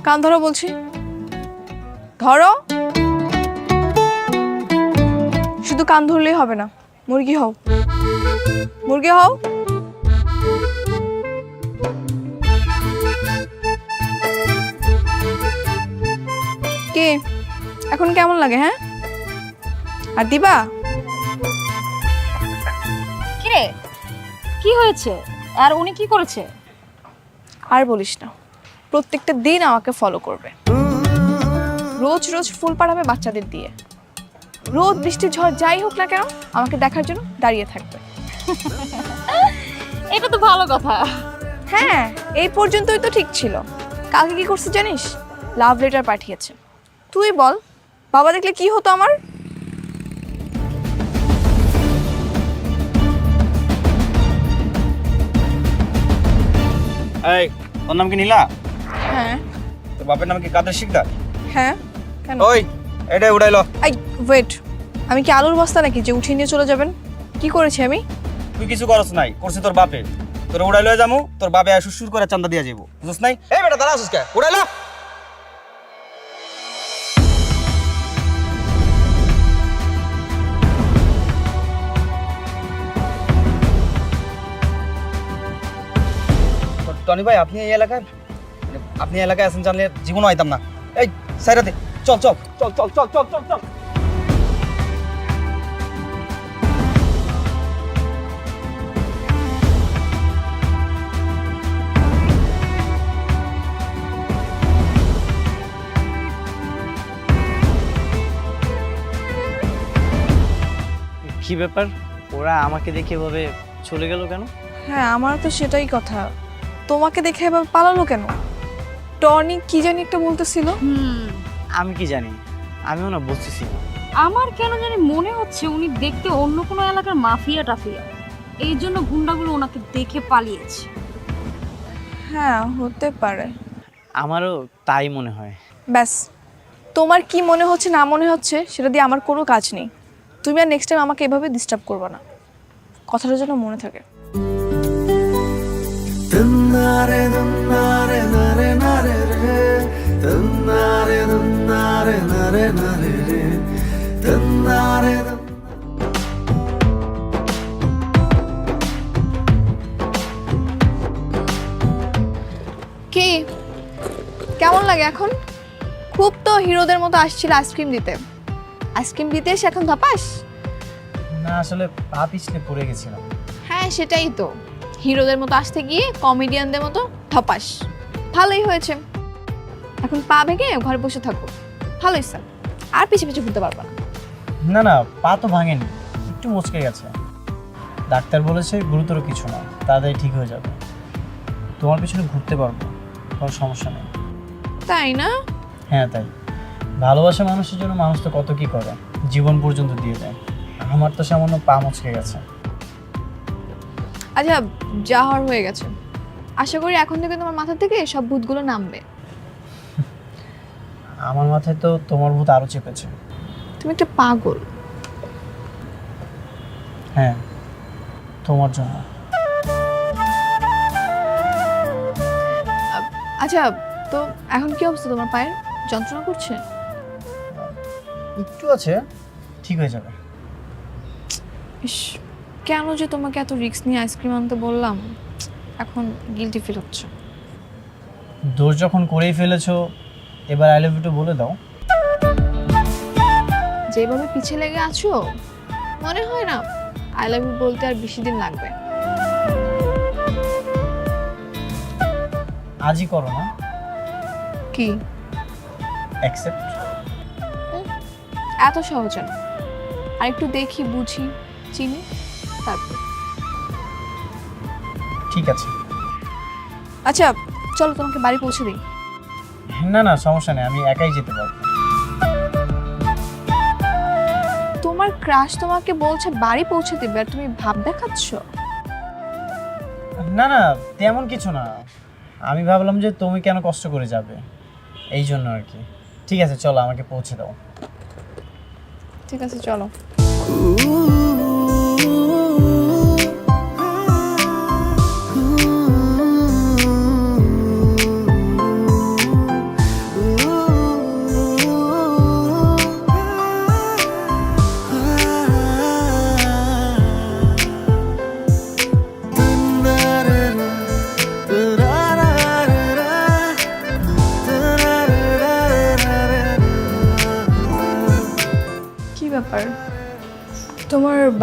কান ধরো বলছি, ধরো। শুধু কান ধরলেই হবে না, মুরগি হও, মুরগি হও। কি এখন কেমন লাগে? হ্যাঁ, আর দিবা? কিরে, কি হয়েছে? আর উনি কি করেছে? আর বলিস না, প্রত্যেকটা দিন আমাকে ফলো করবে, রোজ রোজ ফুল পাড়াবে বাচ্চাদের দিয়ে, রোদ বৃষ্টি ঝড় যাই হোক না কেন আমাকে দেখার জন্য দাঁড়িয়ে থাকবে। এটা তো ভালো কথা। হ্যাঁ, এই পর্যন্তই তো ঠিক ছিল। কালকে কি করছে জানিস? লাভ লেটার পাঠিয়েছে। তুই বল, বাবা দেখলে কি হতো আমার? এই, তোর নাম কি নীলা? হ্যাঁ। তোর বাপের নাম কি কাদের শিকদার? হ্যাঁ, কেন? ওই, এটা উড়াইলো। আই ওয়েট, আমি কি আলুর বস্তা নাকি যে উঠিয়ে নিয়ে চলে যাবেন? কি করেছি আমি? তুই কিছু করছ নাই, করছে তোর বাপে। তোর উড়াইলো যামু, তোর বাপে আর সুর করে চান্দা দিয়া যাবো, বুঝছ নাই? এই বেটা দাঁড়া আসিস কে? উড়াইলো। টনি ভাই, আপনি এই এলাকায় আছেন জানলে জীবনও আইতাম না। এই সাইরাতে চল চল চল চল চল চল চল চল। কি ব্যাপার, ওরা আমাকে দেখে এভাবে চলে গেল কেন? হ্যাঁ, আমার তো সেটাই কথা, তোমাকে দেখে এবার পালালো কেন? টনি কি জানি একটা বলতেছিল। আমি কি জানি, আমিও না বুঝতেছি না। আমার কেন জানি মনে হচ্ছে উনি দেখতে অন্য কোনো এলাকার মাফিয়া টাফিয়া, এই জন্য গুন্ডাগুলো ওনাকে দেখে পালিয়েছে। হ্যাঁ, হতে পারে। আমারও তাই মনে হয়। ব্যাস, তোমার কি মনে হচ্ছে না মনে হচ্ছে সেটা দিয়ে আমার কোনো কাজ নেই। তুমি আর নেক্সট টাইম আমাকে এভাবে ডিস্টার্ব করবে না, কথাটা যেন মনে থাকে। কি কেমন লাগে এখন? খুব তো হিরোদের মতো আসছিল আইসক্রিম দিতে, আইসক্রিম দিতে এসে এখন ধপাস। না, আসলে পা পিছলে পড়ে গেছিলাম। হ্যাঁ, সেটাই তো, হিরোদের মতো আসতে গিয়ে কমেডিয়ানদের মতো ধপাস। ভালোই হয়েছে, এখন পা ভেঙে ঘরে বসে থাকো, ভালোই স্যার, আর পিছে পিছে ঘুরতে পারবা না। না না, পা তো ভাঙেনি, একটু মচকে গেছে। ডাক্তার বলেছে গুরুতর কিছু না, তাড়াতাড়ি ঠিক হয়ে যাবে। তোমার পিছনে ঘুরতে পারবো, কোনো সমস্যা নেই। তাই না? হ্যাঁ তাই। ভালোবাসা মানুষের জন্য মানুষ তো কত কি করে, জীবন পর্যন্ত দিয়ে দেয়। আমার তো সামান্য পা মচকে গেছে। আচ্ছা, যা হওয়ার হয়ে গেছে, আশা করি এখন থেকে তোমার মাথা থেকে সব ভূতগুলো নামবে। আমার মাথায় তো তোমার ভূত আরো চেপেছে। তুমি একটা পাগল। হ্যাঁ, তোমার জন্য। আচ্ছা, তো এখন কি অবস্থা তোমার পায়ের? যন্ত্রণা করছে? একটু আছে, ঠিক হয়ে যাবে। ইস, কেন যে তোমাকে এত রিস্ক নিয়ে আইসক্রিম আনতে বললাম, এখন গিলটি ফিল হচ্ছে। দোষ যখন করেই ফেলেছো, এবার আই লাভ ইউ টু বলে দাও। যেভাবে পিছে লেগে আছো, মনে হয় না আই লাভ ইউ বলতে আর বেশি দিন লাগবে। আজই করো না। কি অ্যাকসেপ্ট? এত সহজ না, আর একটু দেখি বুঝি চিনি তারপর। ঠিক আছে। আচ্ছা চলো, তোমাকে বাড়ি পৌঁছে দিই। না না, সমস্যা নেই, আমি একাই যেতে পারবো। তোমার ক্রাশ তোমাকে বলছে বাড়ি পৌঁছে দিবে, আর তুমি ভাব দেখাচ্ছ। না না, তেমন কিছু না। আমি ভাবলাম যে তুমি কেন কষ্ট করে যাবে, এই জন্য আর কি। ঠিক আছে, চলো আমাকে পৌঁছে দাও। ঠিক আছে, চলো।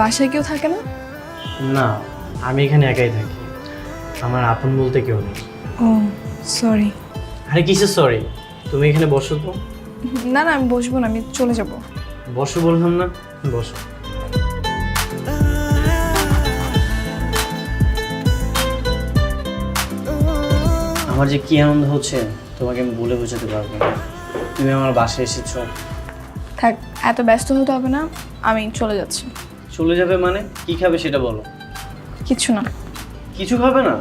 বাসায় কেউ থাকে না? না, আমি এখানে একাই থাকি। আমার আপন বলতে কেউ নেই। ও সরি। আরে কিসের সরি? তুমি এখানে বসো তো। না না, আমি বসবো না, আমি চলে যাব। বসো বললাম না, বসো। আমার যে কি আনন্দ হচ্ছে তোমাকে আমি বলে বোঝাতে পারবো না। তুমি আমার বাসায় এসেছো। থাক, এত ব্যস্ত হতে হবে না, আমি চলে যাচ্ছি। চলে যাবে মানে? কি খাবে সেটা বলো। কিছু না। কিছু খাবে না?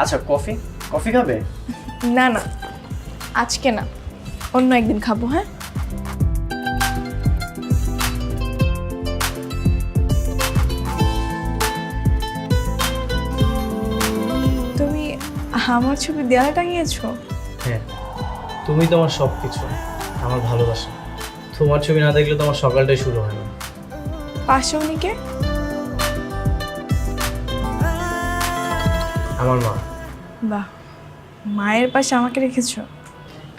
আচ্ছা, কফি কফি খাবে? না না, আজকে না, অন্য একদিন খাবো। হ্যাঁ, তুমি আমার ছবি দেয়ালে টাঙিয়েছো? হ্যাঁ, তুমি তোমার সব কিছু, আমার ভালোবাসা। তোমার ছবি না দেখলে তোমার সকালটাই শুরু হয় না। পাশে উনি কে? আমার মা। বাহ, মায়ের পাশে আমাকে রেখেছো?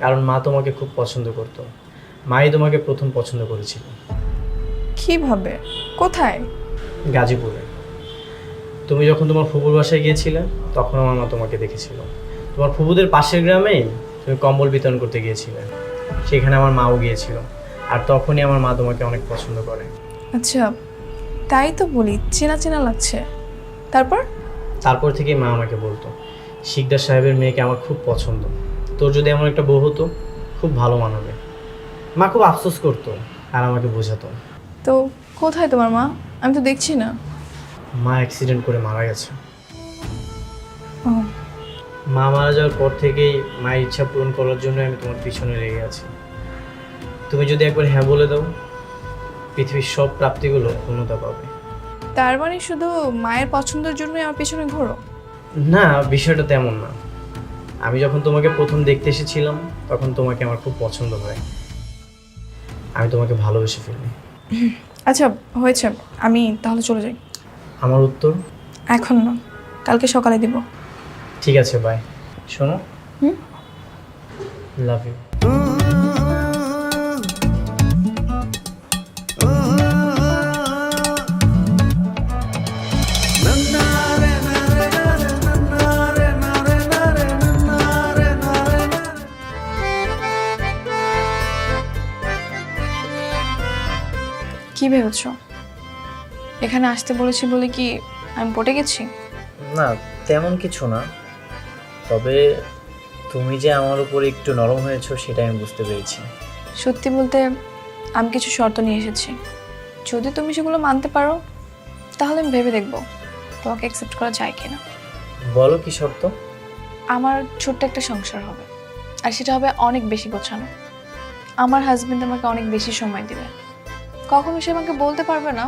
কারণ মা তোমাকে খুব পছন্দ করতো। মাই তোমাকে প্রথম পছন্দ করেছিল। কিভাবে? কোথায়? গাজীপুরে। তুমি যখন তোমার ফুপুর বাসায় গিয়েছিলে তখন আমার মা তোমাকে দেখেছিল। তোমার ফুপুদের পাশের গ্রামেই তুমি কম্বল বিতরণ করতে গিয়েছিলে, সেখানে আমার মাও গিয়েছিল। আর তখনই আমার মা তোমাকে অনেক পছন্দ করে। আচ্ছা, তাই তো বলি, চেনা চেনা লাগছে। তারপর? তারপর থেকেই মা আমাকে বলতো, শিকদার সাহেবের মেয়েকে আমার খুব পছন্দ, তোর যদি এমন একটা বউ হতো খুব ভালো মানাবে। মা খুব আফসোস করতো আর আমাকে বোঝাতো। তো কোথায় তোমার মা? আমি তো দেখছি না। মা অ্যাক্সিডেন্ট করে মারা গেছে। ও, মা মারা যাওয়ার পর থেকেই মায়ের ইচ্ছা পূরণ করার জন্য আমি তোমার পিছনে লেগে আছি। তুমি যদি একবার হ্যাঁ বলে দাও, পৃথিবীর সব প্রাপ্তিগুলো পূর্ণতা পাবে। তার মানে শুধু মায়ের পছন্দের জন্যই আমার পিছনে ঘোরো? না, বিষয়টা তেমন না। আমি যখন তোমাকে প্রথম দেখতে এসেছিলাম তখন তোমাকে আমার খুব পছন্দ হয়। আমি তোমাকে ভালোবেসে ফেলি। আচ্ছা হয়েছে, আমি তাহলে চলে যাই। আমার উত্তর? এখন না, কালকে সকালে দিব। ঠিক আছে, বাই। শোনো, হুম? Love you. কি ভেবেছো? এখানে আসতে বলেছি বলে কি আমি পটে গেছি? না, তেমন কিছু না। তবে তুমি যে আমার উপরে একটু নরম হয়েছো সেটা আমি বুঝতে পেরেছি। সত্যি বলতে, আমি কিছু শর্ত নিয়ে এসেছি। যদি তুমি সেগুলো মানতে পারো তাহলে আমি ভেবে দেখবো তোমাকে অ্যাকসেপ্ট করা যায় কিনা। বলো, কি শর্ত? আমার ছোট্ট একটা সংসার হবে, আর সেটা হবে অনেক বেশি গোছানো। আমার হাজবেন্ড আমাকে অনেক বেশি সময় দেবে। কখনো সে আমাকে বলতে পারবে না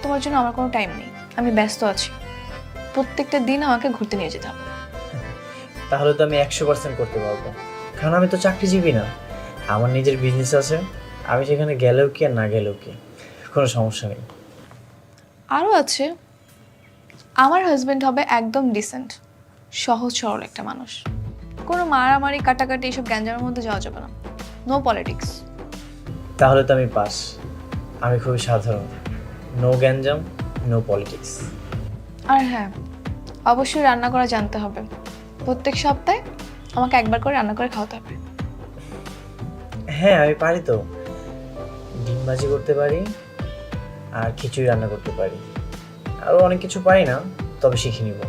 তোমার জন্য আমার কোনো টাইম নেই, আমি ব্যস্ত আছি। প্রত্যেকটা দিন আমাকে ঘুরতে নিয়ে যেতে হবে। তাহলে তো আমি 100% করতে পারবো, কারণ আমি তো চাকরিজীবী না। আমার নিজের বিজনেস আছে, আমি সেখানে গেলেও কি আর না গেলেও কি, কোনো সমস্যা নেই। আরও আছে, আমার হাজবেন্ড হবে একদম ডিসেন্ট, সহজ সরল একটা মানুষ। কোনো মারামারি কাটাকাটি এসব গ্যাঞ্জামের মধ্যে যাওয়া যাবে না। No politics. তাহলে তো আমি পাস। আমি খুবই সাধারণ, নো গ্যাঞ্জাম, নো পলিটিক্স। আর হ্যাঁ, অবশ্যই রান্না করা জানতে হবে। প্রত্যেক সপ্তাহে আমাকে একবার করে রান্না করে খাওয়াতে হবে। হ্যাঁ, আমি পারি তো। ডিম ভাজি করতে পারি, আর খিচুড়ি রান্না করতে পারি। আরও অনেক কিছু পারি না, তবে শিখে নিব।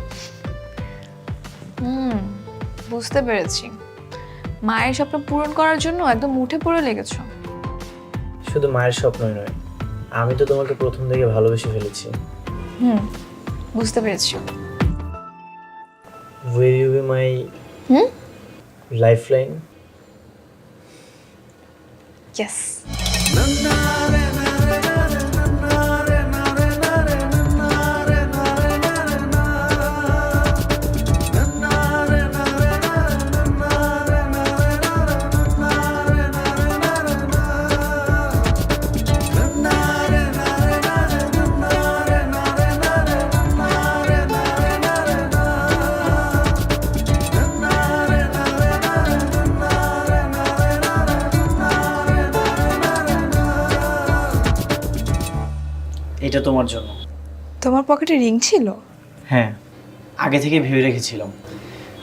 বুঝতে পেরেছি, মায়ের স্বপ্ন পূরণ করার জন্য একদম উঠে পড়ে লেগেছো। শুধু মায়ের স্বপ্নই নয়, আমি তো তোমাকে প্রথম থেকে ভালোবেসে ফেলেছি। বুঝতে পেরেছি। Will you be my lifeline? Yes. এটা তোমার জন্য। তোমার পকেটে রিং ছিল? হ্যাঁ, আগে থেকে ভেবে রেখেছিলাম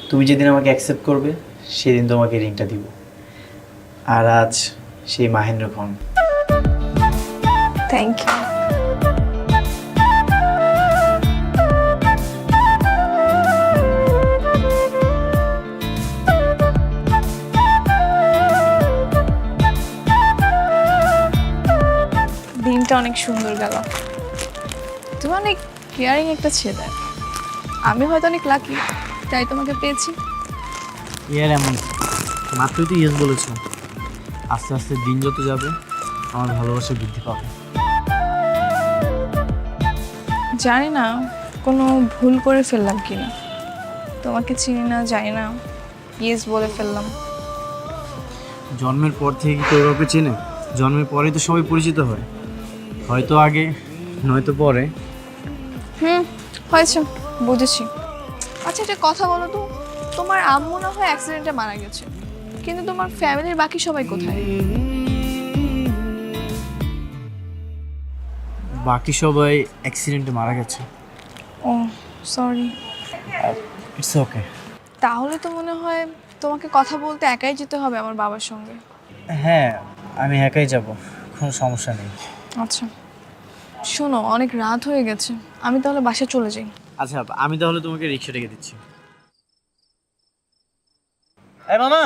তুমি যেদিন আমাকে অ্যাকসেপ্ট করবে সেদিন তোমাকে রিংটা দিব। আর আজ সেই মাহেন্দ্রক্ষণ। Thank you. দিনটা অনেক সুন্দর গেল। তুমি অনেক কেয়ারিং একটা ছেলে। আমি হয়তো অনেক লাকি, তাই তোমাকে পেয়েছি। ইয়ার এমন মাত্রই তো ইয়েস বলেছো। আস্তে আস্তে দিন যত যাবে আমার ভালোবাসা বৃদ্ধি পাবে। জানি না কোনো ভুল করে ফেললাম কিনা, তোমাকে চিনি না, জানি না, ইয়েস বলে ফেললাম। জন্মের পর থেকে কি কেউ কাউকে চেনে? জন্মের পরেই তো সবাই পরিচিত হয়, হয়তো আগে নয়তো পরে। হয়েছে, বুঝেছি। আচ্ছা একটা কথা বলো তো, তোমার আম্মু না হয় অ্যাক্সিডেন্টে মারা গেছে, কিন্তু তোমার ফ্যামিলির বাকি সবাই কোথায়? বাকি সবাই অ্যাক্সিডেন্টে মারা গেছে। ও সরি। It's okay. তাহলে তো মনে হয় তোমাকে কথা বলতে একাই যেতে হবে আমার বাবার সঙ্গে। হ্যাঁ, আমি একাই যাব, কোনো সমস্যা নেই। আচ্ছা শোনো, অনেক রাত হয়ে গেছে, আমি তাহলে বাসায় চলে যাই। আচ্ছা, আমি তাহলে তোমাকে রিক্সা ডেকে দিচ্ছি। এই মামা,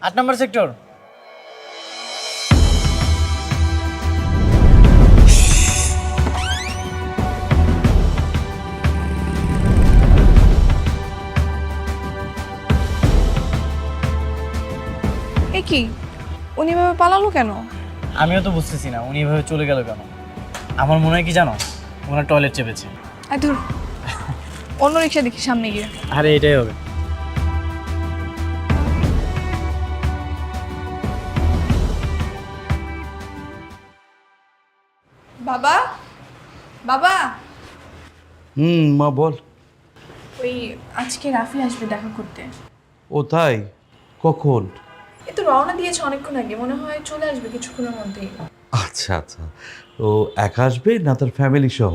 8 নম্বর সেক্টর। এ কি, উনি এভাবে পালালো কেন? আমিও তো বুঝতেছি না উনি এভাবে চলে গেল কেন। আমার মনে হয় কি জানো, ওনার টয়লেট চেপেছে। আর ধর, অন্য রিক্সা দেখি সামনে গিয়ে। আরে এটাই হবে। বাবা, বাবা। মা বল। ওই আজকে রাফি আসবে দেখা করতে। ও তাই? কখন? এ তো রওনা দিয়েছে অনেকক্ষণ আগে, মনে হয় চলে আসবে কিছুক্ষণের মধ্যেই। আচ্ছা আচ্ছা, ও একা আসবে না তার ফ্যামিলি সহ?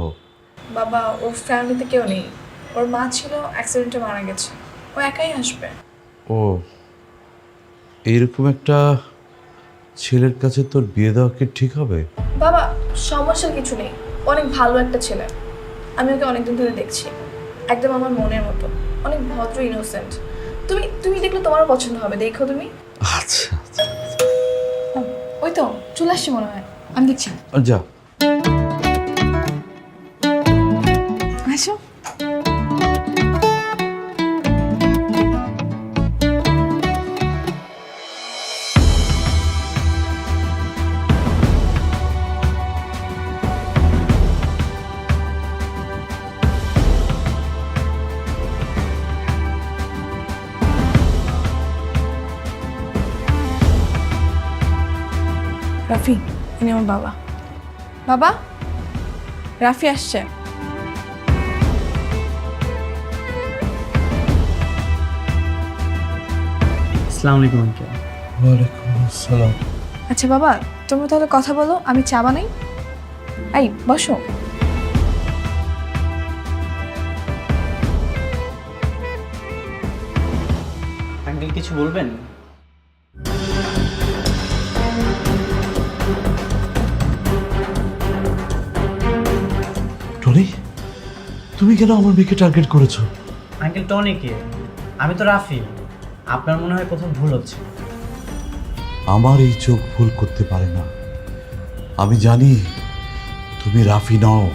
বাবা, ওর ফ্যামিলিতে কেউ নেই, ওর মা ছিল অ্যাক্সিডেন্টে মারা গেছে, ও একাই আসবে। ও, এইরকম একটা ছেলের কাছে তোর বিয়ে দেওয়া কি ঠিক হবে? বাবা সমস্যার কিছু নেই, অনেক ভালো একটা ছেলে, আমি ওকে অনেকদিন ধরে দেখছি, একদম আমার মনের মতো, অনেক ভদ্র, ইনোসেন্ট। তুমি তুমি দেখলে তোমারও পছন্দ হবে, দেখো তুমি। আচ্ছা আচ্ছা, ওই তো চলে আসছে মনে হয়, আমি দেখছি। যা। আসো। রাফি, ইনি আমার বাবা। বাবা, রাফি আসছে। আসসালামু আলাইকুম আঙ্কেল। ওয়ালাইকুম আসসালাম। আচ্ছা বাবা, তোমরা তাহলে কথা বলো, আমি চা বানাই। এই বসো। আঙ্কেল কিছু বলবেন? টনি, তুমি কেন আমার মেয়েকে টার্গেট করেছো? আঙ্কেল টনি কে? আমি তো রাফি। আপনার মনে হয় কোথাও ভুল হচ্ছে। আমার এই চোখ ভুল করতে পারে না। আমি জানি তুমি রাফি নও,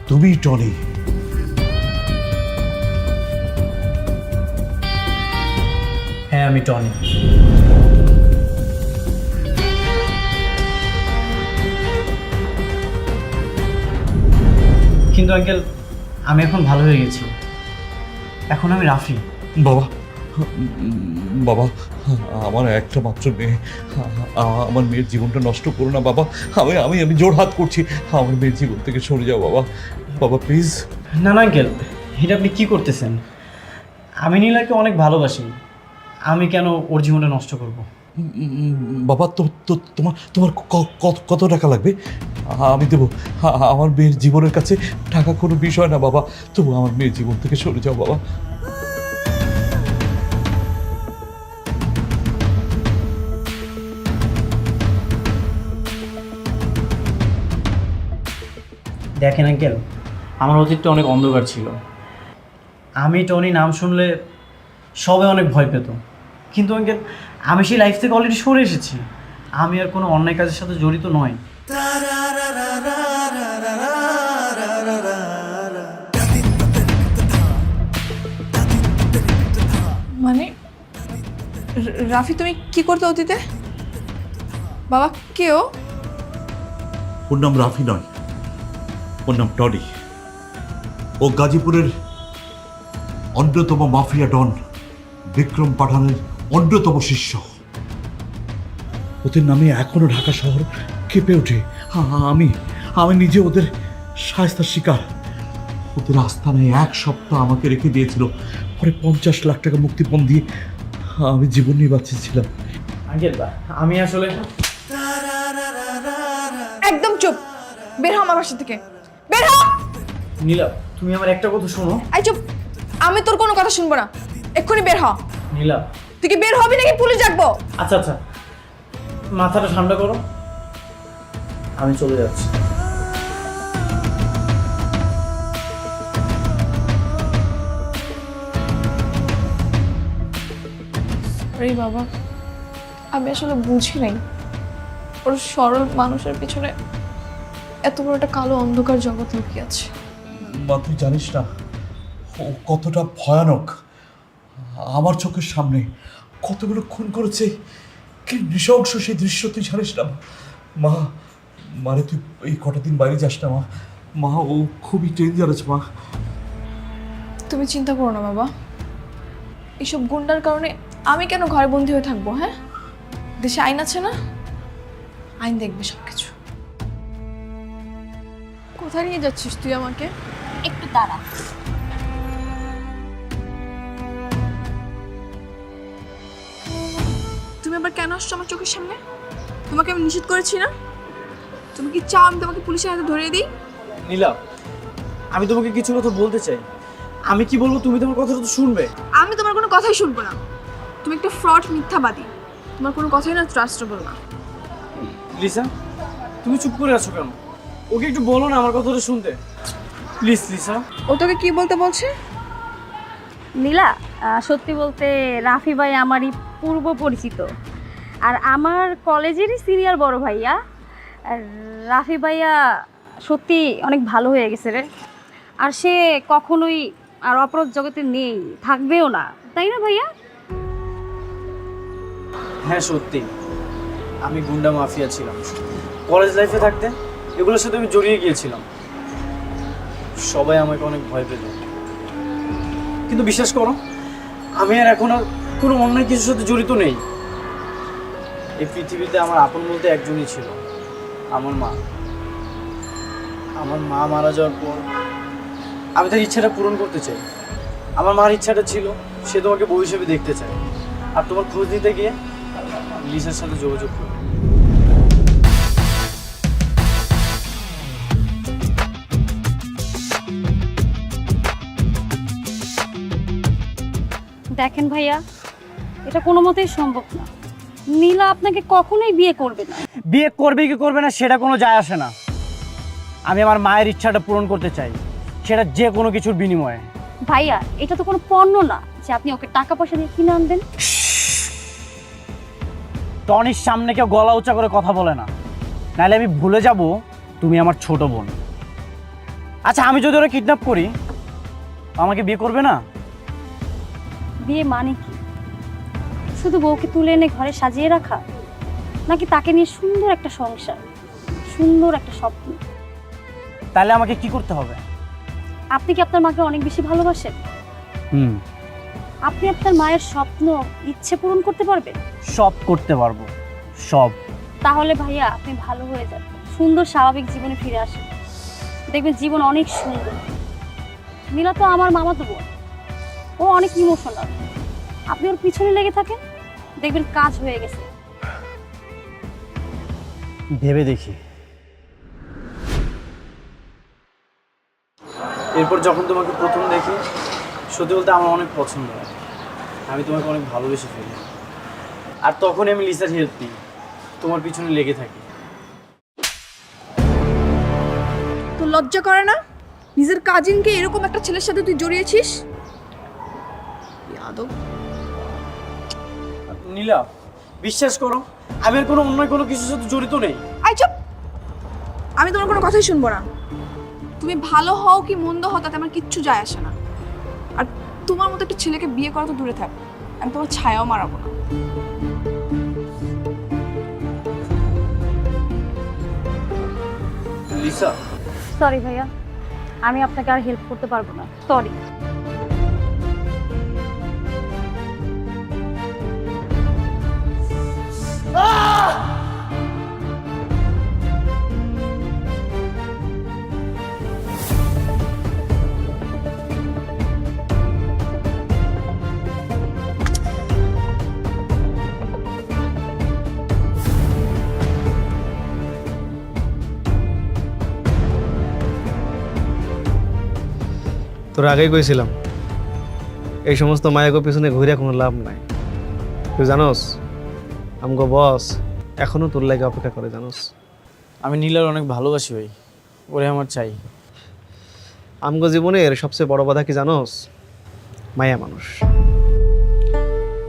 তুমি টনি। হ্যাঁ, আমি টনি। কিন্তু আঙ্কেল আমি এখন ভালো হয়ে গেছি, এখন আমি রাফি। বাবা, বাবা, আমার একটা মাত্র মেয়ে, আমার মেয়ের জীবনটা নষ্ট করো না বাবা। আমি আমি আমি জোর হাত করছি, আমার মেয়ের জীবন থেকে সরে যাও বাবা। বাবা প্লিজ। না না আঙ্কেল, এটা আপনি কী করতেছেন? আমি নীলাকে অনেক ভালোবাসি, আমি কেন ওর জীবনটা নষ্ট করব? বাবা তো তো তোমার তোমার কত টাকা লাগবে? আমি দেবো। আমার মেয়ের জীবনের কাছে টাকা কোনো বিষয় না বাবা, তবু আমার মেয়ের জীবন থেকে সরে যাও বাবা। দেখেন আঙ্কেল, আমার অতীতটা অনেক অন্ধকার ছিল। আমি টনি নাম শুনলে সবাই অনেক ভয় পেত, কিন্তু আঙ্কেল আমি সেই লাইফ থেকে অলরেডি সরে এসেছি। আমি আর কোনো অন্যায় কাজের সাথে জড়িত নই। মানে রাফি তুমি কি করতে অতীতে? বাবা কেউ? ওর নাম রাফি নয়, ওর নাম টনি। ও গাজীপুরের অন্যতম মাফিয়া ডন বিক্রম পাঠানের অন্যতম শিষ্য। ওদের নামে এখনো ঢাকা শহর কেঁপে ওঠে। আমি আমি নিজে ওদের শায়েস্তার শিকার। ওদের আস্থানায় 1 সপ্তাহ আমাকে রেখে দিয়েছিল, পরে 50 লাখ টাকা মুক্তিপণ দিয়ে আমি জীবন নিয়ে বাঁচিয়েছিলাম। আঙ্কেল আমি আসলে একদম চুপ, বের হ আমার বাসা থেকে, বের হ। নীলা, তুমি আমার একটা কথা শোনো। এই চুপ, আমি তোর কোনো কথা শুনবো না, এক্ষুনি বের হ। নীলা, তুই কি বের হবি নাকি পুলিশ ডাকবো? আচ্ছা আচ্ছা, মাথাটা ঠান্ডা করো, আমি চলে যাচ্ছি। আরে বাবা, আমি আসলে বুঝি নাই ওর সরল মানুষের পিছনে এত বড় একটা কালো অন্ধকার জগৎ লুকিয়ে আছে। মা তুই জানিস না ও কতটা ভয়ানক। আমার চোখের সামনে কতগুলো খুন করেছে, কি নৃশংস সেই দৃশ্য তুই জানিস না মা। মানে তুই এই কটা দিন বাইরে যাস না মা। মা ও খুবই ডেঞ্জারাস মা। তুমি চিন্তা করো না বাবা, এইসব গুন্ডার কারণে আমি কেন ঘরে বন্দি হয়ে থাকবো? হ্যাঁ, দেশে আইন আছে না, আইন দেখবে সবকিছু। কোথায় নিয়ে যাচ্ছিস তুই আমাকে? একটু দাঁড়া। তুমি আবার কেন আসছো আমার চোখের সামনে? তোমাকে আমি নিষেধ করেছি না? তুমি কি চাও আমি তোমাকে পুলিশের হাতে ধরিয়ে দিই? নীলা, আমি তোমাকে কিছু কথা বলতে চাই। আমি কি বলবো তুমি তোমার কথাটা তো শুনবে। আমি তোমার কোনো কথাই শুনবো না। তুমি একটা ফ্রড, মিথ্যাবাদী। তোমার কোনো কথাই না ট্রাস্টেবল না। লিসা, তুমি চুপ করে আছো কেন? ওকে একটু বলো না আমার কথাটা শুনতে, প্লিজ লিসা। ও তোকে কি বলতে বলছে? নীলা, সত্যি বলতে রাফি ভাই আমারই পূর্ব পরিচিত, আর আমার কলেজেরই সিনিয়র বড় ভাইয়া। আর রাফি ভাইয়া সত্যি অনেক ভালো হয়ে গেছে রে, আর সে কখনোই আর অপরাধ জগতে নেই, থাকবেও না, তাই না ভাইয়া? হ্যাঁ সত্যি, আমি গুন্ডা মাফিয়া ছিলাম। কলেজ লাইফে থাকতে এগুলোর সাথে আমি জড়িয়ে গিয়েছিলাম। সবাই আমাকে অনেক ভয় পেত, কিন্তু বিশ্বাস করো আমি আর এখন আর কোনো অন্যায় কিছুর সাথে জড়িত নেই। এই পৃথিবীতে আমার আপন বলতে একজনই ছিল, আমার মা। আমার মা মারা যাওয়ার পর আমি তার ইচ্ছাটা পূরণ করতে চাই। আমার মার ইচ্ছাটা ছিল সে তোমাকে বউ হিসেবে দেখতে চায়, আর তোমার খোঁজ নিতে গিয়ে লিসার সাথে যোগাযোগ করবে। দেখেন ভাইয়া, এটা কোনো মতেই সম্ভব না। নীলা আপনাকে কখনোই বিয়ে করবে না। বিয়ে করবে কি করবে না সেটা কোনো যায় আসে না। আমি আমার মায়ের ইচ্ছাটা পূরণ করতে চাই, সেটা যে কোনো কিছুর বিনিময়ে। ভাইয়া, এটা তো কোনো পণ্য না যে আপনি ওকে টাকা পয়সা দিয়ে কিনে আনবেন। টনির সামনে কেউ গলা উঁচা করে কথা বলে না, নাহলে আমি ভুলে যাব তুমি আমার ছোট বোন। আচ্ছা, আমি যদি ওরা কিডন্যাপ করি, আমাকে বিয়ে করবে না? বিয়ে মানে কি? শুধু বউকে তুলে এনে ঘরে সাজিয়ে রাখা, নাকি তাকে নিয়ে সুন্দর একটা সংসার, সুন্দর একটা স্বপ্ন? তাহলে আমাকে কি করতে হবে? আপনি কি আপনার মাকে অনেক বেশি ভালোবাসেন? আপনি আপনার মায়ের স্বপ্ন, ইচ্ছে পূরণ করতে পারবেন? সব করতে পারবো, সব। তাহলে ভাইয়া আপনি ভালো হয়ে যান, সুন্দর স্বাভাবিক জীবনে ফিরে আসেন, দেখবেন জীবন অনেক সুন্দর। নীলা তো আমার মামাতো বোন, ও অনেক ইমোশনাল। আপনি ওর পিছনে লেগে থাকেন, দেখবেন কাজ হয়ে গেছে, ভেবে দেখি। এরপর যখন তোমাকে প্রথম দেখি, সত্যি বলতে আমার অনেক পছন্দ হয়। আমি তোমাকে অনেক ভালোবেসে ফেলি। আর তখনই আমি লিসার হেল্প নিই, তোমার পিছনে লেগে থাকি। তো লজ্জা করে না নিজের কাজিনকে এরকম একটা ছেলের সাথে তুই জড়িয়েছিস? আদব। নীলা, বিশ্বাস করো, আমি আর কোনো অন্য কোনো কিছুর সাথে জড়িত নেই। আই চুপ! আমি তোমার কোনো কথাই শুনবো না। তুমি ভালো হও কি মন্দ হও তাতে আমার কিচ্ছু যায় আসে না। আর তোমার মতো একটা ছেলেকে বিয়ে করা তো দূরে থাক, আমি তোমার ছায়াও মারাবো না। লিসা, সরি ভাইয়া, আমি আপনাকে আর হেল্প করতে পারবো না, সরি। তোর আগেই কইছিলাম এই সমস্ত মায়াগো পিছনে ঘুরে কোনো লাভ নাই। তুই জানোস আমগো বস এখনো তোর লাগে অপেক্ষা করে, জানোস? আমি নীলার অনেক ভালোবাসি ভাই, ওরে আমার চাই। আমগো জীবনের সবচেয়ে বড় বাধা কি জানোস? মায়া মানুষ।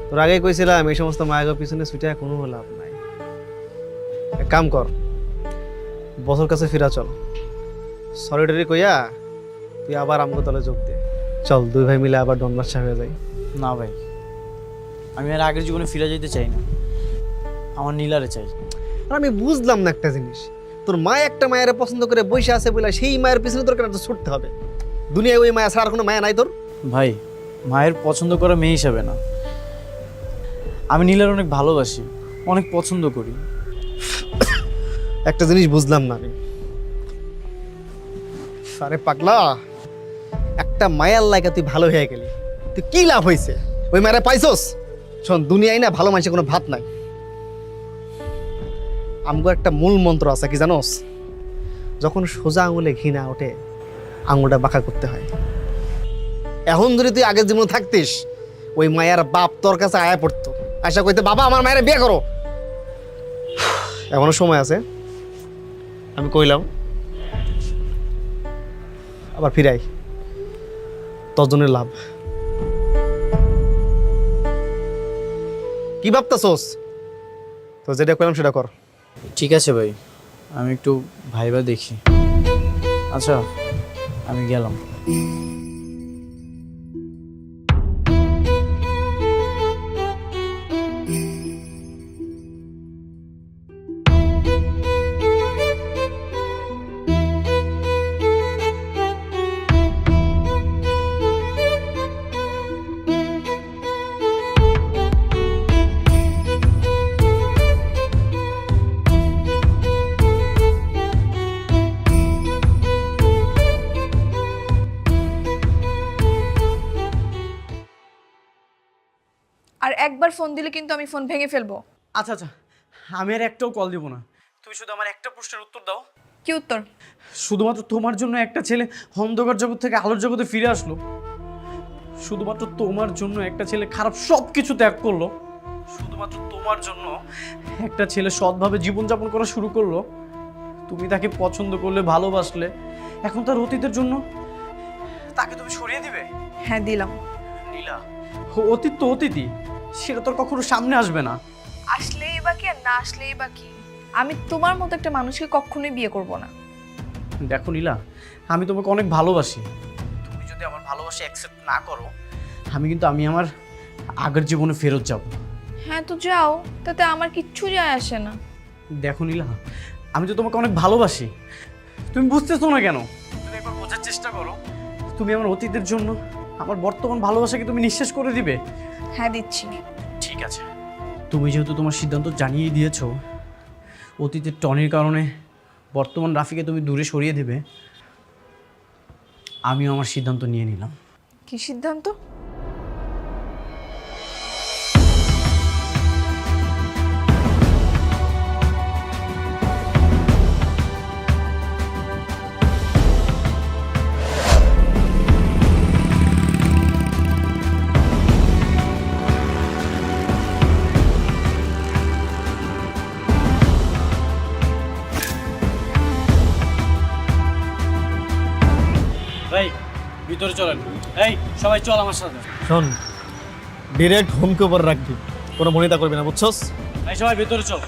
তোর আগেই কইছিলাম এই সমস্ত মায়াগো পিছনে ছুটে কোনো লাভ নাই। এক কাম কর, বছর কাছে ফিরা চল, সলিডারি কইয়া তুই আবার আমগো দলে যোগ দে। চল দুই ভাই মিলে আবার ডন বাদশা হয়ে যাই। না ভাই, আমি আর আগের জীবনে ফিরে যেতে চাই না, আমার নীলারে চাই। আর আমি বুঝলাম না একটা জিনিস, তোর মা একটা মায়ের পছন্দ করে বসে আছে বলে সেই মায়ের পিছনে তোর কেন ছুটতে হবে? দুনিয়ায় ওই মায়া ছাড়া আর কোনো মায়া নাই তোর? ভাই, মায়ের পছন্দ করা মেয়ে হিসাবে না, আমি নীলার অনেক ভালোবাসি, অনেক পছন্দ করি। একটা জিনিস বুঝলাম না আমি। আরে পাগলা, একটা মায়ার লাগা তুই ভালো হয়ে গেলি, তুই কি লাভ হয়েছে? ওই মায়েরা পাইছস? শোন, দুনিয়ায় না ভালো মানুষের কোনো ভাত নাই। আমগো একটা মূল মন্ত্র আছে, কি জানোস? যখন সোজা আঙুলে ঘি না ওঠে আঙুলটা বাঁকা করতে হয়। এখন যদি তুই আগের জীবনে থাকতিস, ওই মায়ের বাপ তোর কাছে আয়া পড়তো, আশা কইতে বাবা আমার মায়ের বিয়ে করো। এখনো সময় আছে, আমি কইলাম আবার ফিরাই, তোর জন্য লাভ। কি ভাবতাছোস? তো যেটা কইলাম সেটা কর। ঠিক আছে ভাই, আমি একটু ভাইবা দেখি। আচ্ছা, আমি গেলাম। আর একবার ফোন দিলে কিন্তু আমি ফোন ভেঙে ফেলবো। আচ্ছা আচ্ছা, আমি আর একটাও কল দিব না, তুমি শুধু আমার একটা প্রশ্নের উত্তর দাও। কি উত্তর? শুধুমাত্র তোমার জন্য একটা ছেলে অন্ধকার জগৎ থেকে আলোর জগতে ফিরে আসলো, শুধুমাত্র তোমার জন্য একটা ছেলে খারাপ সব কিছু ত্যাগ করলো, শুধুমাত্র তোমার জন্য একটা ছেলে সৎভাবে জীবনযাপন করা শুরু করলো। তুমি তাকে পছন্দ করলে, ভালোবাসলে, এখন তার অতীতের জন্য তাকে তুমি সরিয়ে দিবে? হ্যাঁ দিলাম। নীলা, অতীত তো অতীতই, সেটা তোর কখনো সামনে আসবে না। আসলেই বা কি আর না আসলেই বা কি, আমি তোমার মতো একটা মানুষকে কখনোই বিয়ে করব না। দেখো নীলা, আমি তোমাকে অনেক ভালোবাসি, তুমি যদি আমার ভালোবাসা অ্যাকসেপ্ট না করো, আমি আমার আগের জীবনে ফেরত যাব। হ্যাঁ তো যাও, তাতে আমার কিচ্ছু যায় আসে না। দেখো নীলা, আমি তো তোমাকে অনেক ভালোবাসি, তুমি বুঝতেছো না কেন? তুমি একবার বোঝার চেষ্টা করো। তুমি আমার অতীতের জন্য আমার বর্তমান ভালোবাসাকে তুমি নিঃশেষ করে দিবে? হ্যাঁ দিচ্ছি। ঠিক আছে, তুমি যেহেতু তোমার সিদ্ধান্ত জানিয়ে দিয়েছো, অতীতের টনির কারণে বর্তমান রাফিকে তুমি দূরে সরিয়ে দেবে, আমিও আমার সিদ্ধান্ত নিয়ে নিলাম। কি সিদ্ধান্ত? চলেন। এই সবাই চল আমার সাথে। শোন, ডিরেক্ট হোমকে উপর রাখবি, কোনো মনিতা করবি না, বুঝছস? এই সবাই ভেতরে চল।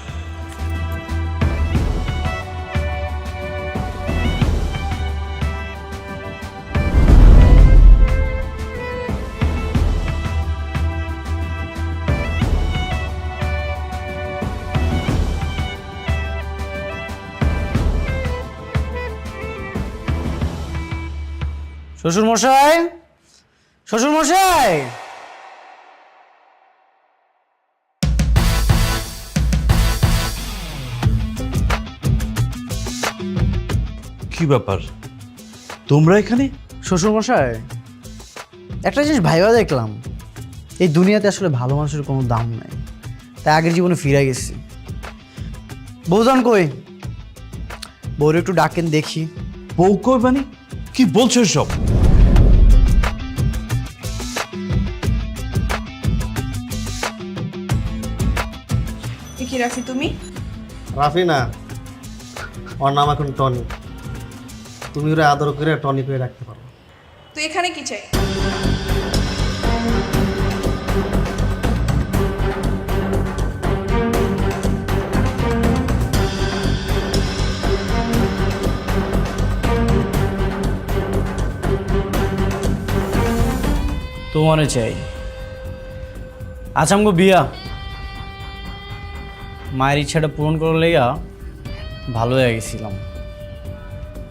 শ্বশুর মশাই, শ্বশুর মশাই। কি ব্যাপার, তোমরা এখানে? শ্বশুর মশাই, একটা জিনিস ভাইবা দেখলাম, এই দুনিয়াতে আসলে ভালো মানুষের কোনো দাম নাই, তাই আগের জীবনে ফিরে গেছি। বৌজান কই? বউর একটু ডাকেন দেখি। বউ কই মানে? কি বলছো সব? কি রাফি তুমি? রাফি না, ওর নাম এখন টনি। তুমি ওরা আদর করে টনি করে রাখতে পারো। তুই এখানে কি চাই? তোমারে চাই। আচ্ছা আমগো বিয়া, মায়ের ইচ্ছাটা পূরণ করার লেগা ভালো হয়ে গেছিলাম,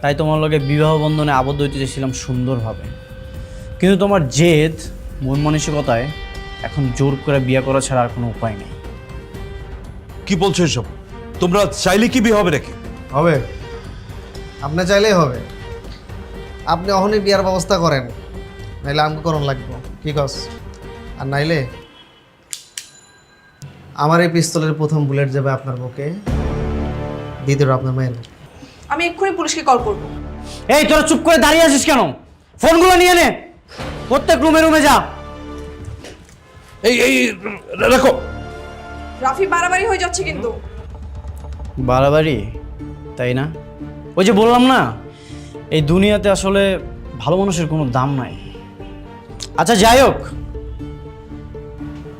তাই তোমার লগে বিবাহ বন্ধনে আবদ্ধ হইতে চেয়েছিলাম সুন্দরভাবে। কিন্তু তোমার জেদ, মন মানসিকতায় এখন জোর করে বিয়ে করা ছাড়া আর কোনো উপায় নেই। কি বলছো এসব? তোমরা চাইলে কি বিয়ে হবে নাকি? হবে, আপনি চাইলেই হবে। আপনি অহনই বিয়ার ব্যবস্থা করেন, নাইলে আমাকে করণ লাগবে। কি কস? আর নাইলে আমার এই পিস্তলের প্রথম বুলেট যাবে আপনার বুকে, দ্বিতীয় আপনার মায়ের বুকে। আমি এক্ষুনি পুলিশকে কল করব। এই তোরা চুপ করে দাঁড়িয়ে আছিস কেন? ফোনগুলো নিয়ে নে, প্রত্যেক রুমে রুমে যা। এই এই রাখো। রাফি বাড়াবাড়ি হয়ে যাচ্ছে কিন্তু। বাড়াবাড়ি তাই না? ওই যে বললাম না, এই দুনিয়াতে আসলে ভালো মানুষের কোনো দাম নাই। আচ্ছা যাই হোক,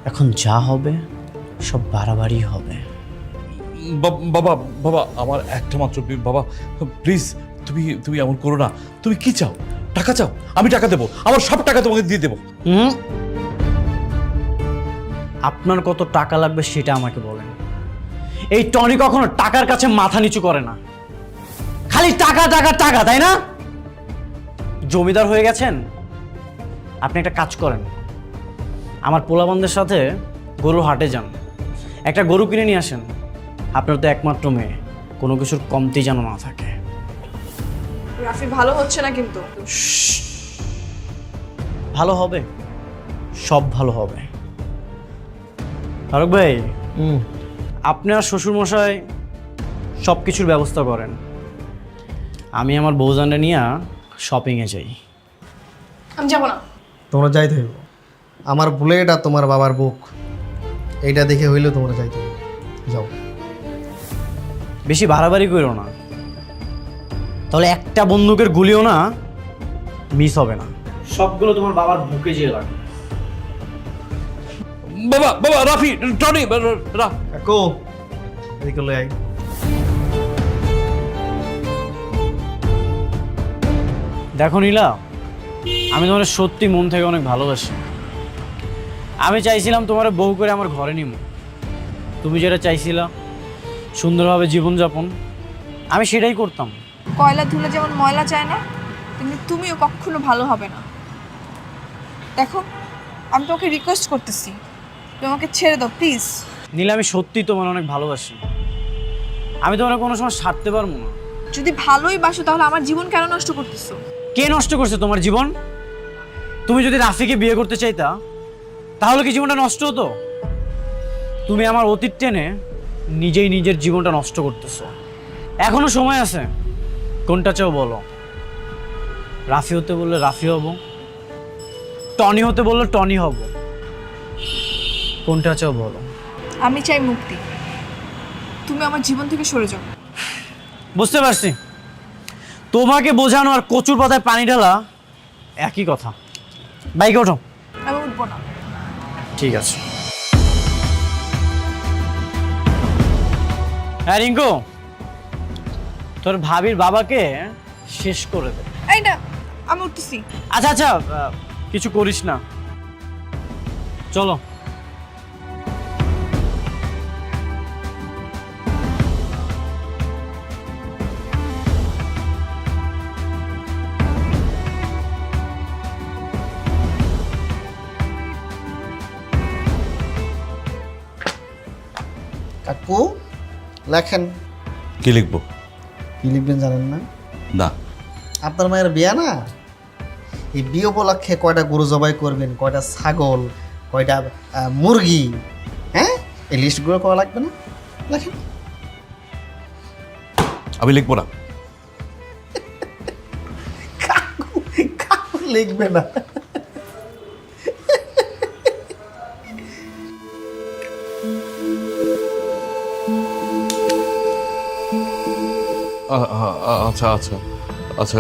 এখন যা হবে সব বাড়াবাড়ি হবে। বাবা বাবা, আমার একটা মাত্র বাবা, প্লিজ তুমি তুমি এমন করো না। তুমি কি চাও? টাকা চাও? আমি টাকা দেবো, আমার সব টাকা তোমাকে দিয়ে দেবো। আপনার কত টাকা লাগবে সেটা আমাকে বলেন। এই টনি কখনো টাকার কাছে মাথা নিচু করে না, খালি টাকা টাকা টাকা, তাই না? জমিদার হয়ে গেছেন। আপনি একটা কাজ করেন, আমার পোলাবন্ধের সাথে গরুর হাটে যান, একটা গরু কিনে নিয়ে আসেন। আপনার তো একমাত্র মেয়ে, কোনো কিছুর কমতি যেন না থাকে। রাফি ভালো হচ্ছে না কিন্তু। ভালো হবে, সব ভালো হবে। ফারুক ভাই, আপনার শ্বশুরমশাই সব কিছুর ব্যবস্থা করেন, আমি আমার বউজানটা নিয়ে শপিংয়ে যাই। আমি যাবো না। তোমরা যাইতে হইব। আমার বুলেট আর তোমার বাবার বুক, এইটা দেখে হইলেও তোমরা যাইতে হইব। যাও। বেশি বাড়াবাড়ি করো না, তাহলে একটা বন্দুকের গুলিও না মিস হবে না, সবগুলো তোমার বাবার বুকে যেয়ে লাগবে। বাবা বাবা, রাফি, টনি, কাকু এদিকে লই আই। দেখো নীলা, আমি তোমার সত্যি মন থেকে অনেক ভালোবাসি। আমি চাইছিলাম তোমার বউ করে আমার ঘরে নিব, তুমি যেটা চাইছিলা সুন্দরভাবে জীবনযাপন, আমি সেটাই করতাম। কয়লা ধুলে যেমন ময়লা চায় না, কিন্তু তুমিও কখনো ভালো হবে না। দেখো, আমি তোমাকে রিকোয়েস্ট করতেছি, তুমি আমাকে ছেড়ে দাও প্লিজ। নীলা, আমি সত্যি তোমার অনেক ভালোবাসি, আমি তোমার কোনো সময় ছাড়তে পারবো না। যদি ভালোই বাসো তাহলে আমার জীবন কেন নষ্ট করতেছো? কে নষ্ট করছে তোমার জীবন? তুমি যদি রাফিকে বিয়ে করতে চাইতা তাহলে কি জীবনটা নষ্ট হতো? তুমি আমার অতীত টেনে নিজেই নিজের জীবনটা নষ্ট করতেছো। এখনো সময় আছে, কোনটা চাও বলো? রাফি হতে বললে রাফি হব, টনি হতে বললে টনি হব, কোনটা চাও বলো? আমি চাই মুক্তি, তুমি আমার জীবন থেকে সরে যাও। বুঝতে পারছি, তোমাকে বোঝানো আর কচুর পাতায় পানি ঢালা একই কথা। বাইকে ওঠো। আমি উঠবো না। ঠিক আছে। হ্যাঁ রিঙ্কু, তোর ভাবির বাবাকে শেষ করে দে। এই না, আমি উঠতেছি। আচ্ছা আচ্ছা, কিছু করিস না, চলো। কাকু লেখেন। কি লিখবো? কি লিখবেন জানেন না? না। আপনার মায়ের বিয়া না, এই বিয়ে উপলক্ষে কয়টা গরু জবাই করবেন, কয়টা ছাগল, কয়টা মুরগি, হ্যাঁ এই লিস্টগুলো করা লাগবে না? লেখেন। আমি লিখবো না। কাকু কাকু লিখবে না। আচ্ছা আচ্ছা আচ্ছা,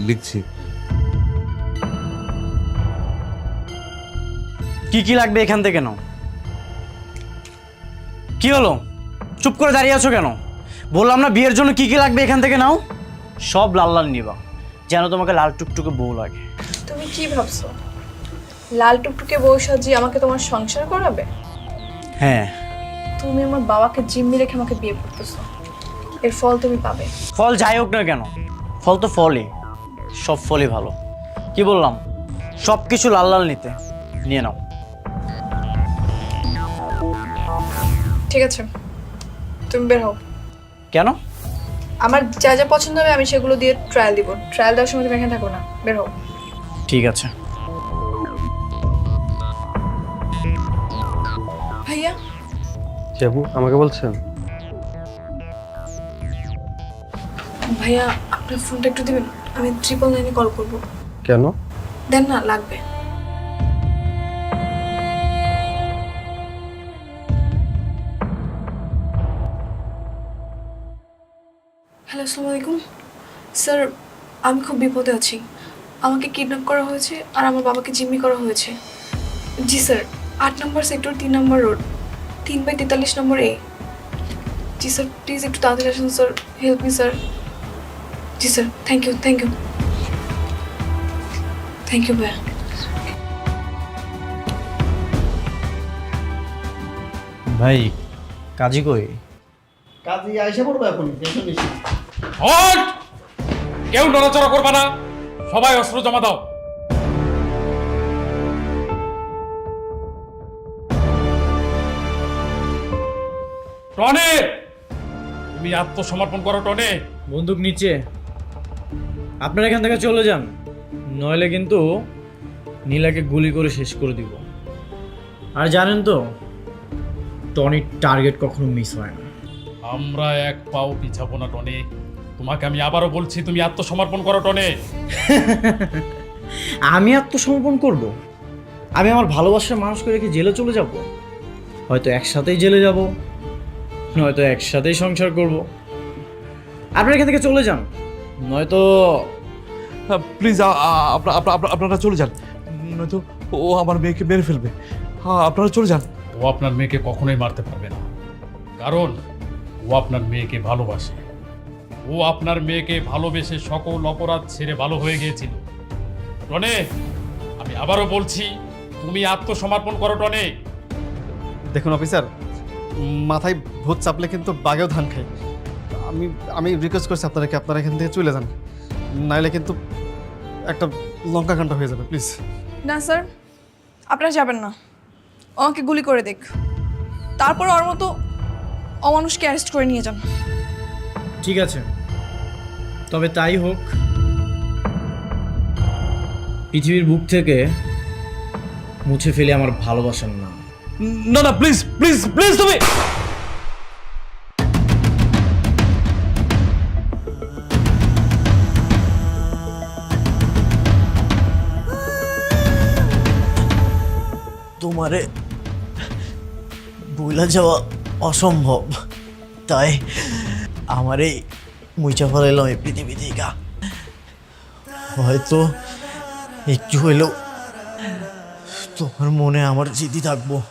লিখছি। কি কি লাগবে এখান থেকে নাও। কি হলো, চুপ করে দাঁড়িয়ে আছো কেন? বললাম না বিয়ের জন্য কি কি লাগবে এখান থেকে নাও। সব লাল লাল নিবা, যেন তোমাকে লাল টুকটুকে বউ লাগে। তুমি কি ভাবছো লাল টুকটুকে বউ সাজিয়ে আমাকে তোমার সংসার করাবে? হ্যাঁ। তুমি আমার বাবাকে জিম্মি রেখে আমাকে বিয়ে করতেছো, এর ফল তুমি পাবে। ফল যাই হোক না কেন, ফল তো ফলই, সব ফলই ভালো। কি বললাম, সব কিছু লাল লাল নিতে, নিয়ে নাও। ঠিক আছে, তুমি বের হও। কেন? আমার যা যা পছন্দ হবে আমি সেগুলো দিয়ে ট্রায়াল দিব। ট্রায়াল দেওয়ার সময় তুমি এখানে থাকো না, বের হও। ঠিক আছে। ভাইয়া, আপু আমাকে বলছেন? ভাইয়া আপনার ফোনটা একটু দিবেন, আমি 999 কল করব। কেন? দেন না, লাগবে। হ্যালো, আসসালামু আলাইকুম স্যার। আমি খুব বিপদে আছি, আমাকে কিডন্যাপ করা হয়েছে আর আমার বাবাকে জিম্মি করা হয়েছে। জি sir, 8 number sector, 3 number road, 3/43 number এ। জি স্যার, প্লিজ একটু তাড়াতাড়ি আসুন স্যার, হেল্প মি স্যার। জি sir, thank you thank you thank you ভাইয়া। ভাই কাজী কই? কাজে আইসা পড়বে এখন, টেনশন নিস না। হট! কেউ নড়াচড়া করবে না, সবাই অস্ত্র জমা দাও। টনে, তুমি আত্মসমর্পণ করো টনে। বন্দুক নিচে। আপনারা এখান থেকে চলে যান, নইলে কিন্তু নীলাকে গুলি করে শেষ করে দিব। আর জানেন তো, টনির টার্গেট কখনো মিস হয় না। আমরা এক পাও পিছাবো না টনে। তোমাকে আমি আবারও বলছি, তুমি আত্মসমর্পণ করো টনে। আমি আত্মসমর্পণ করব? আমি আমার ভালোবাসার মানুষকে রেখে জেলে চলে যাব? হয়তো একসাথেই জেলে যাব, নয়তো একসাথেই সংসার করব। আপনারা এখান থেকে চলে যান, নয়তো প্লিজ আপনারা চলে যান, নয়তো ও আমার মেয়েকে মেরে ফেলবে। আপনারা চলে যান। ও আপনার মেয়েকে কখনোই মারতে পারবে না, কারণ ও আপনার মেয়েকে ভালোবাসে। ও আপনার মেয়েকে ভালোবেসে সকল অপরাধ ছেড়ে ভালো হয়ে গিয়েছিল। টনে, আমি আবারও বলছি, তুমি আত্মসমর্পণ করো টনে। দেখুন অফিসার, মাথায় ভূত চাপলে কিন্তু বাঘেও ধান খায়। আমি রিকোয়েস্ট করছি আপনারা এখান থেকে চলে যান, নাইলে কিন্তু একটা লঙ্কা কাণ্ড হয়ে যাবে, প্লিজ। না স্যার, আপনারা যাবেন না। ও আমাকে গুলি করে দেখ, তারপর ওর মতো অমানুষকে অ্যারেস্ট করে নিয়ে যান। ঠিক আছে, তবে তাই হোক। পৃথিবীর বুক থেকে মুছে ফেলে আমার ভালোবাসার নাম। না না, প্লিজ প্লিজ প্লিজ, তুমি তোমারে বইলা যাওয়া অসম্ভব, তাই আমারে মুইচা ফেলাইলাম এই পৃথিবী থেকে। হয়তো একটু হইলেও তোমার মনে আমার জিদি থাকবো।